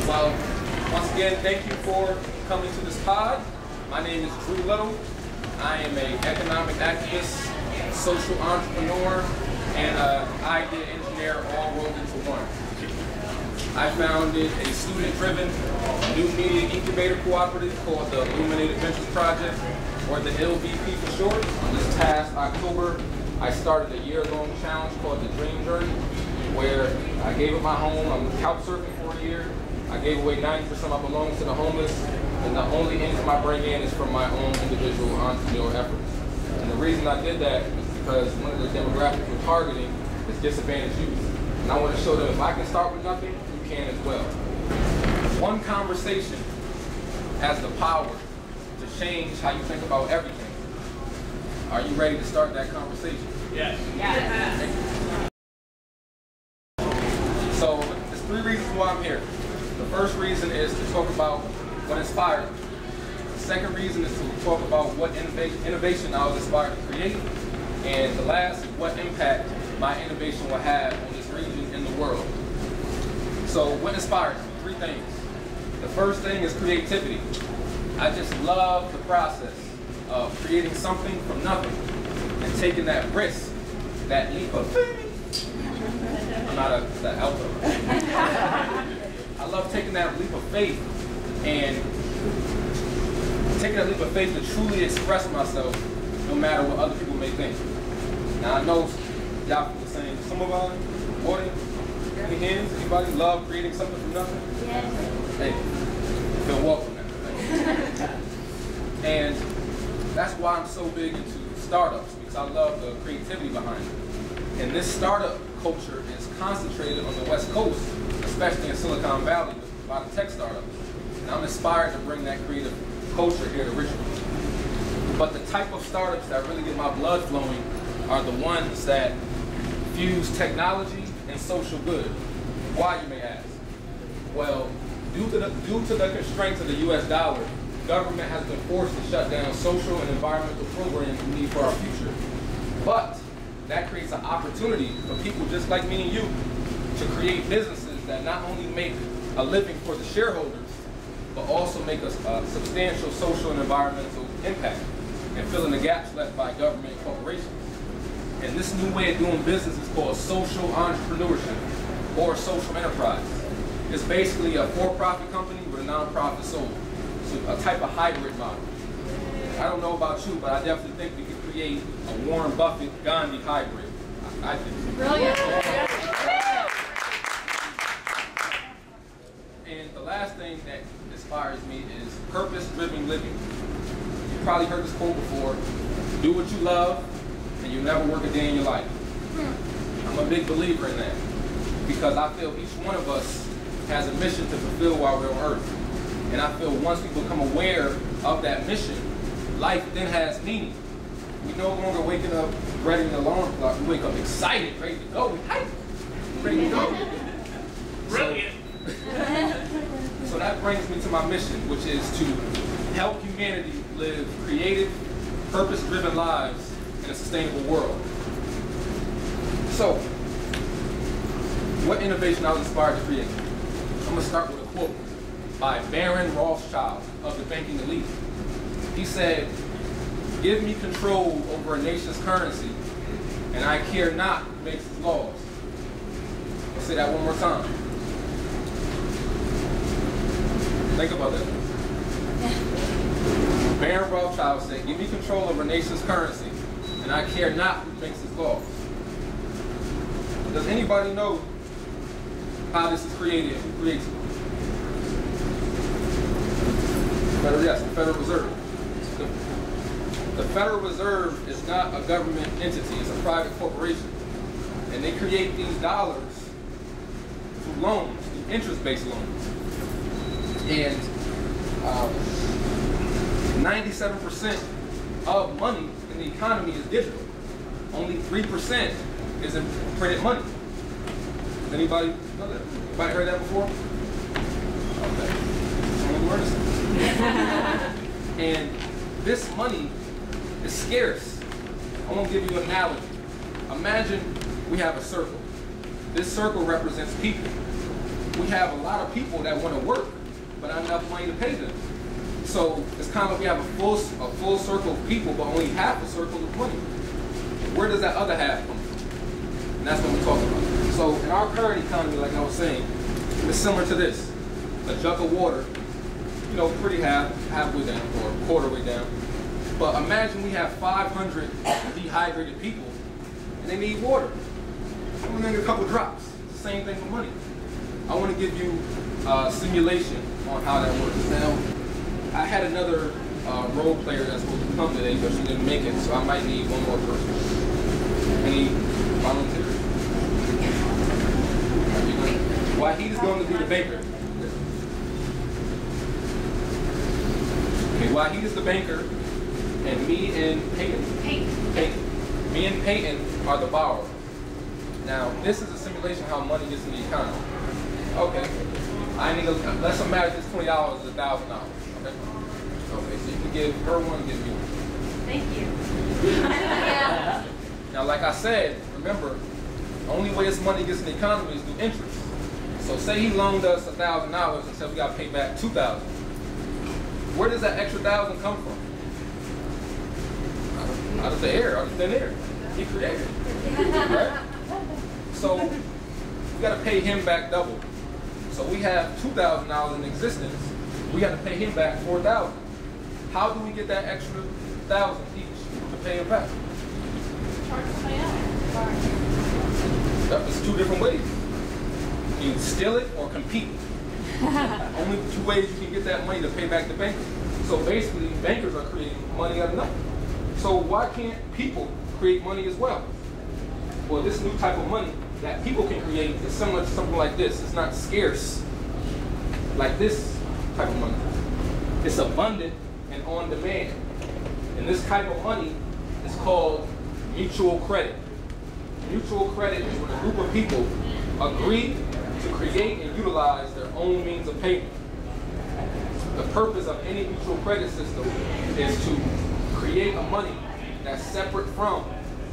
Well, once again, thank you for coming to this pod. My name is Drew Little. I am an economic activist, social entrepreneur, and an idea engineer all rolled into one. I founded a student-driven new media incubator cooperative called the Illuminated Ventures Project, or the LVP for short. This past October, I started a year-long challenge called the Dream Journey, where I gave up my home. I'm couch surfing for a year. I gave away 90% of my belongings to the homeless, and the only income I bring in is from my own individual entrepreneurial efforts. And the reason I did that is because one of the demographics we're targeting is disadvantaged youth. And I want to show them if I can start with nothing, you can as well. One conversation has the power to change how you think about everything. Are you ready to start that conversation? Yes. Yes. So there's three reasons why I'm here. The first reason is to talk about what inspired me. The second reason is to talk about what innovation I was inspired to create. And the last is what impact my innovation will have on this region and the world. So what inspires me? Three things. The first thing is creativity. I just love the process of creating something from nothing and taking that risk, that leap of faith. I'm not that alto. I love taking that leap of faith and taking that leap of faith to truly express myself no matter what other people may think. Now I know y'all feel the same. Some of our audience, any hands? Anybody love creating something from nothing? Yes. Hey, feel welcome now. And that's why I'm so big into startups, because I love the creativity behind it. And this startup culture is concentrated on the West Coast, especially in Silicon Valley with a lot of tech startups. And I'm inspired to bring that creative culture here to Richmond. But the type of startups that really get my blood flowing are the ones that fuse technology and social good. Why, you may ask? Well, due to the constraints of the US dollar, government has been forced to shut down social and environmental programs we need for our future. But that creates an opportunity for people just like me and you to create businesses that not only make a living for the shareholders, but also make a substantial social and environmental impact and fill in the gaps left by government and corporations. And this new way of doing business is called social entrepreneurship or social enterprise. It's basically a for-profit company with a non-profit soul. So a type of hybrid model. I don't know about you, but I definitely think we could create a Warren Buffett Gandhi hybrid. I think. Brilliant. And the last thing that inspires me is purpose-driven living. You've probably heard this quote before: do what you love, and you'll never work a day in your life. I'm a big believer in that, because I feel each one of us has a mission to fulfill while we're on Earth. And I feel once we become aware of that mission, life then has meaning. We no longer waking up ready the alarm clock. We wake up excited, ready to go. Ready to go. Brilliant. So that brings me to my mission, which is to help humanity live creative, purpose-driven lives in a sustainable world. So, what innovation I was inspired to create? I'm going to start with a quote by Baron Rothschild of the banking elite. He said, "Give me control over a nation's currency, and I care not who makes its laws." I'll say that one more time. Think about that. Baron Rothschild said, "Give me control over a nation's currency, and I care not who makes its laws." Does anybody know how this is created? Who creates it? Yes, the Federal Reserve. The Federal Reserve is not a government entity, it's a private corporation. And they create these dollars through loans, through interest-based loans. And 97% of money in the economy is digital. Only 3% is in printed money. Does anybody know that? Anybody heard that before? Okay. Someone learned something. And this money is scarce. I'm going to give you an analogy. Imagine we have a circle. This circle represents people. We have a lot of people that want to work, but not enough money to pay them. So it's kind of like we have a full circle of people, but only half a circle of money. Where does that other half come from? And that's what we're talking about. So in our current economy, like I was saying, it's similar to this. A jug of water, you know, pretty halfway down or a quarter way down. But imagine we have 500 dehydrated people and they need water. I'm gonna get a couple drops. It's the same thing with money. I want to give you a simulation on how that works. Now, I had another role player that's supposed to come today, but she didn't make it, so I might need one more person. Any volunteers? Wahid is going to be the banker. Okay, Wahid is the banker, and me and Peyton. Me and Peyton are the borrowers. Now, this is a simulation how money gets in the economy. Okay, I need let's imagine this $20 is $1,000. Okay, so you can give her one, give me one. Thank you. Now, like I said, remember, the only way this money gets in the economy is through interest. So say he loaned us $1,000 and said we got to pay back $2,000. Where does that extra $1,000 come from? Out of the air, out of thin air. He created it, right? So we got to pay him back double. So we have $2,000 in existence. We got to pay him back $4,000. How do we get that extra $1,000 each to pay him back? There's two different ways. You can steal it or compete. Only two ways you can get that money to pay back the banker. So basically, bankers are creating money out of nothing. So why can't people create money as well? Well, this new type of money that people can create is similar to something like this. It's not scarce like this type of money. It's abundant and on demand. And this type of money is called mutual credit. Mutual credit is when a group of people agree to create and utilize their own means of payment. The purpose of any mutual credit system is to create a money that's separate from,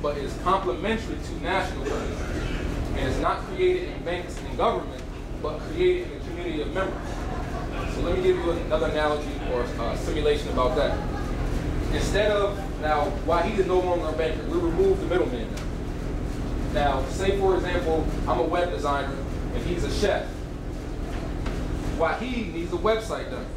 but is complementary to national currency. And it's not created in banks and government, but created in a community of members. So let me give you another analogy or simulation about that. Instead of, now, Wahid is no longer a banker, we remove the middleman now. Now, say for example, I'm a web designer and he's a chef. Wahid needs a website done.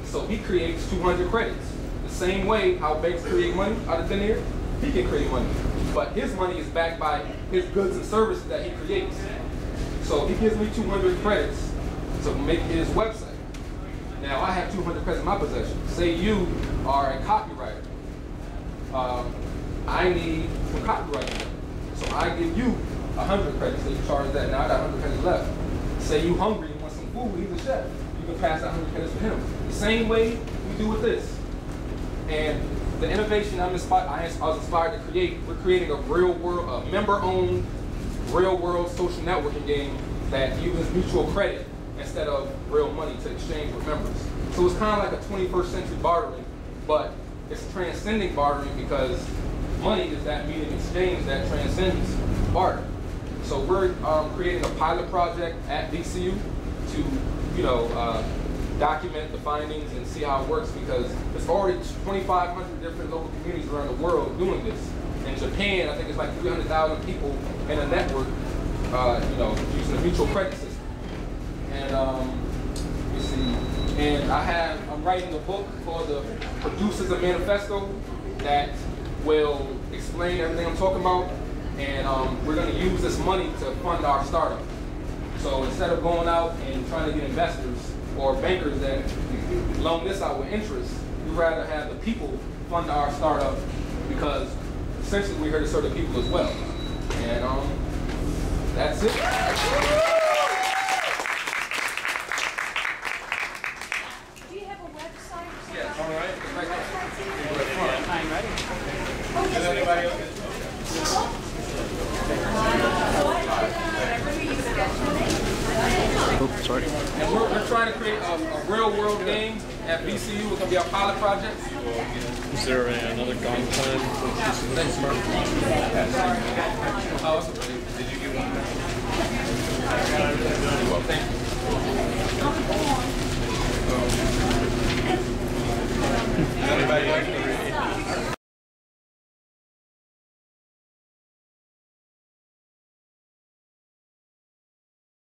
So he creates 200 credits. The same way how banks create money out of thin air, he can create money. But his money is backed by his goods and services that he creates. So he gives me 200 credits to make his website. Now I have 200 credits in my possession. Say you are a copywriter. I need some copywriting. So I give you 100 credits, so you charge that. Now I got 100 credits left. Say you hungry and want some food, he's a chef. You can pass that 100 credits to him. The same way we do with this. And the innovation I was inspired to create, we're creating a real world, a member-owned, real world social networking game that uses mutual credit instead of real money to exchange with members. So it's kind of like a 21st century bartering, but it's transcending bartering because money is that medium exchange that transcends barter. So we're creating a pilot project at VCU to, document the findings and see how it works, because there's already 2,500 different local communities around the world doing this. In Japan, I think it's like 300,000 people in a network, using a mutual credit system. And you see, and I'm writing a book called The Producers Manifesto that will explain everything I'm talking about. And we're going to use this money to fund our startup. So instead of going out and trying to get investors or bankers that loan this out with interest, we'd rather have the people fund our startup, because essentially we're here to serve the people as well. And that's it. Do you have a website? Yeah, all right. Does anybody else? Sorry. And we're trying to create a real world game at VCU. It's going to be our pilot project. Is there another gong time? Oh, it's okay. Did you get one?